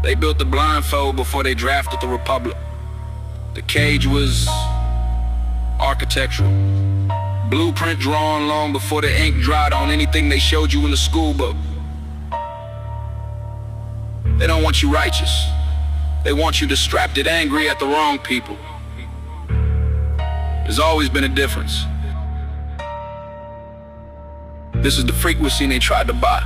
They built the blindfold before they drafted the republic. The cage was architectural. Blueprint drawn long before the ink dried on anything they showed you in the school book. They don't want you righteous. They want you distracted, angry at the wrong people. There's always been a difference. This is the frequency they tried to buy.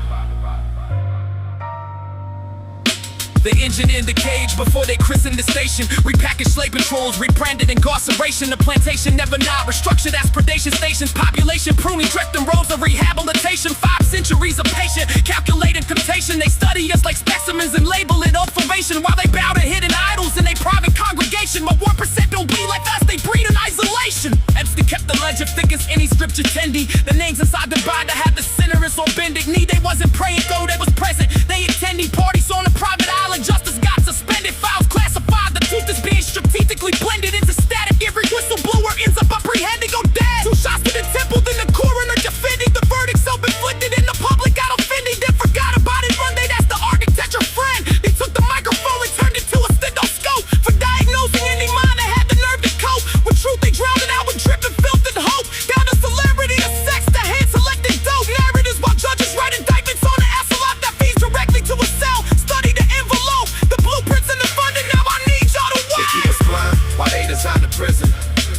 The engine in the cage before they christened the station. Repackaged slave patrols, rebranded incarceration. The plantation never not restructured as predation stations. Population pruning, drift and roads of rehabilitation. 5 centuries of patient, calculating temptation. They study us like specimens and label it observation, while they bow to hidden idols in a private congregation. But 1% don't be like us, they breed in isolation. Epstein kept the legend thick as any scripture attendee. The names inside the Bible had the sinner on bending knee. They wasn't praying though, they was present. They attending parties on a private island. Justice got suspended, files classified. The truth is being strategically blended into static. Every whistleblower ends up apprehending or dead. 2 shots to the temple, then the coroner defending. The verdict self-inflicted and the public got offended. Then forgot about it one day, that's the architecture friend. They took the microphone and turned it to a stethoscope for diagnosing any mind that had the nerve to cope with truth. They drowned it out with drip and filth and hope. Down to celebrity, to sex, to hand-selected dope narratives, while judges write indictments on the SLF that feeds directly to a cell. Study the envelope, the blueprints and the funding. Now I need y'all to watch. They keep us blind while they design the prison.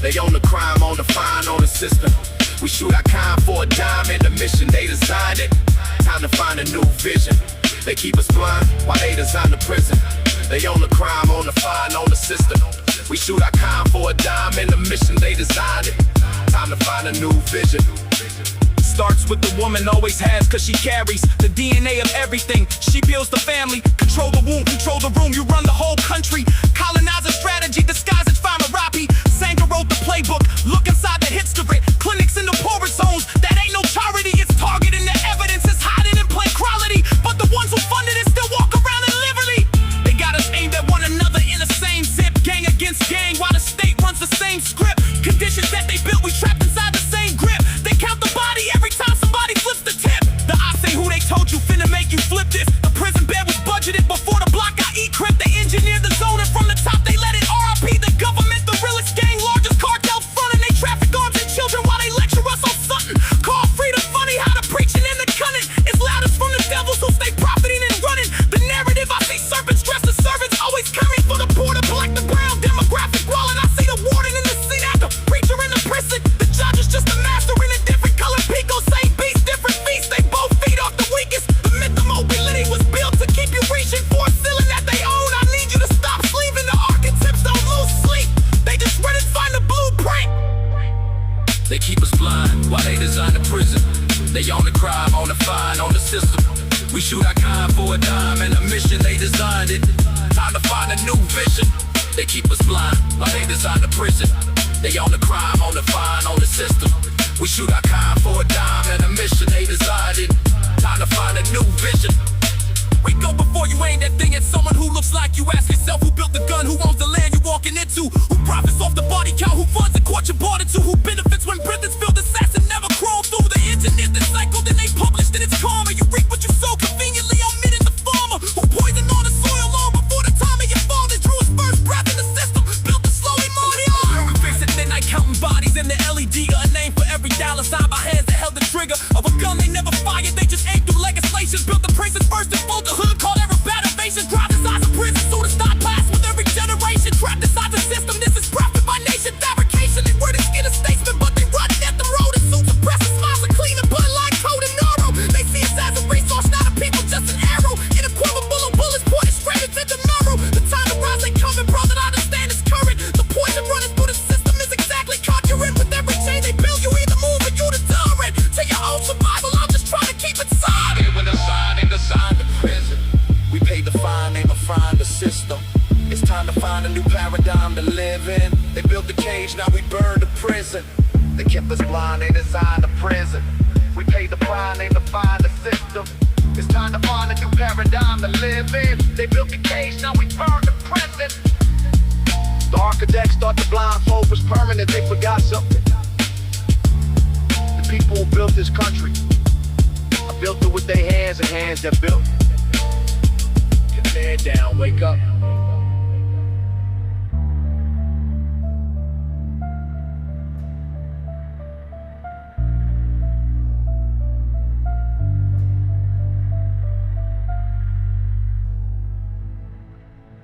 They own the crime, own the fine, own the system. We shoot our kind for a dime in the mission. They designed it. Time to find a new vision. They keep us blind while they design the prison. They own the crime, own the fine, own the system. We shoot our kind for a dime in the mission. They designed it. Time to find a new vision. Starts with the woman, always has, cause she carries the DNA of everything. She builds the family, control the womb, control the room. You run the whole country. Colonizer strategy, disguised as pharmacy. Sanger wrote the playbook, look inside the history. Clinics in the poorest zones, that ain't no charity. It's targeting the evidence, it's hiding in plain quality. But the ones who funded it still walk around in liberty. They got us aimed at one another in the same zip. Gang against gang, while the state runs the same script. Conditions that they built, we trapped inside the same grip. They count the body every time somebody flips the tip. The I say who they told you finna make you flip this. The prison bed was budgeted before the block got E-crypt. They engineered the zone and from the top they let it RIP. The government, the realest gang, largest cartel front. And they traffic arms and children while they lecture us on something. Call freedom funny, how the preaching and the cunning is loudest from the devils who stay profiting and running. The narrative, I see serpents dressed as servants, always coming for the poor, the black, the brown. Demographic walling, I see the warden in the seat after preacher in the prison. The judge is just a master in a different color Pico. Same beast, different feast. They both feed off the weakest. The myth of mobility was built to keep you reaching for a ceiling that they own. I need you to stop sleeping. The architects don't lose sleep. They just run and find the blueprint. They keep us blind while they design the prison. They own the crime, own the fine, own the system. We shoot our kind for a dime and a mission. They designed it. Time to find a new vision. They keep us blind while they design the prison. They own the crime, own the fine, own the system. We shoot our kind for a dime and a mission. They designed it. Time to find a new vision. We go before you aim that thing at someone who looks like you. Ask yourself who built the gun, who owns the land you're walking into, who profits off the body count, who funds the court you bought into, who benefits when prisons filled assassin never crawl through the internet. The cycle, then they published and it's karma. You reap what you sow conveniently, omitting the farmer who poisoned all the soil long before the time of your father drew his first breath in the system, built to slowly move the arm. We face at midnight counting bodies in the LED, a name for every dollar signed by hands that held the trigger of a gun they never fired. They just aimed through legislation, built the prisons first and fold the hood, called every bad invasion. Drive inside the prison, soon as start class with every generation. Trapped inside the system, this is profit by nation fabrication. They word is skin a statesman, but they run at the road. And suits oppressive smiles are clean and blood like code and neuro. They see us as a resource, not a people, just an arrow. Inequivocal bullets pointed straight into the marrow. The time to rise ain't coming, bro, that I understand is current. The poison running through the system is exactly conjurant. With every chain they build, you either move or you tolerant. To your own survival, I'm just trying to keep it solid. When the sign ain't designed the prison, we pay the fine, ain't find the system. It's time to find a new paradigm to live in. They built the cage, now we burn the prison. They kept us blind, they designed the prison. We paid the fine, ain't find the system. It's time to find a new paradigm to live in. They built the cage, now we burn the prison. The architects thought the blindfold was permanent, they forgot something. The people who built this country, I built it with their hands and hands that built. head down, wake up.